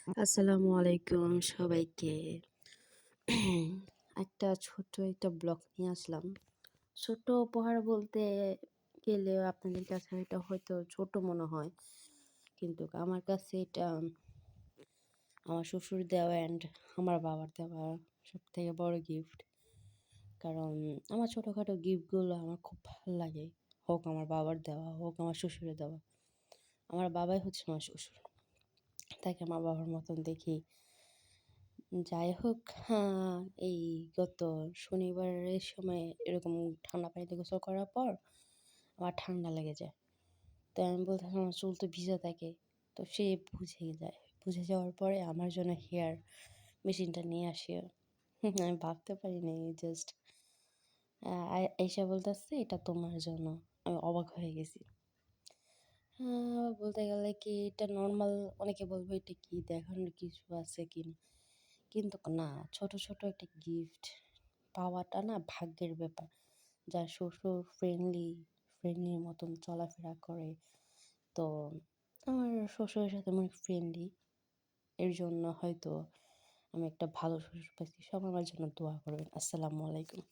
আসসালামু আলাইকুম সবাইকে। একটা ছোট্ট ব্লগ নিয়ে আসলাম। ছোট উপহার বলতে গেলে আপনাদের কাছে এটা হয়তো ছোট মনে হয়। কিন্তু আমার কাছে এটা আমার শ্বশুর দেওয়া অ্যান্ড আমার বাবার দেওয়া সবথেকে বড় গিফট। কারণ আমার ছোটখাটো গিফটগুলো আমার খুব ভাল লাগে। হোক আমার বাবার দেওয়া, হোক আমার শ্বশুরের দেওয়া। আমার বাবাই হচ্ছে আমার শ্বশুর। তাকে আমার বাবার মতন দেখি। যাই হোক, এই গত শনিবারের সময় এরকম ঠান্ডা পানিতে গোসল করার পর আমার ঠান্ডা লেগে যায়। তো আমি বলতেছিলাম আমার চুল তো ভিজা থাকে। তো সে বুঝে যায়। বুঝে যাওয়ার পরে আমার জন্য হেয়ার মেশিনটা নিয়ে আসে। আমি ভাবতে পারিনি জাস্ট আইসা বলতেছে এটা তোমার জন্য। আমি অবাক হয়ে গেছি। বলতে গেলে কি এটা নর্মাল, অনেকে বলবে এটা কি দেখানোর কিছু আছে কিনা। কিন্তু না, ছোট একটা গিফট পাওয়াটা না ভাগ্যের ব্যাপার। যার শ্বশুর ফ্রেন্ডলির মতন চলাফেরা করে। তো আমার শ্বশুরের সাথে আমি ফ্রেন্ডলি। এর জন্য হয়তো আমি একটা ভালো শ্বশুর পাইছি। সবাই আমার জন্য দোয়া করবেন। আসসালামু আলাইকুম।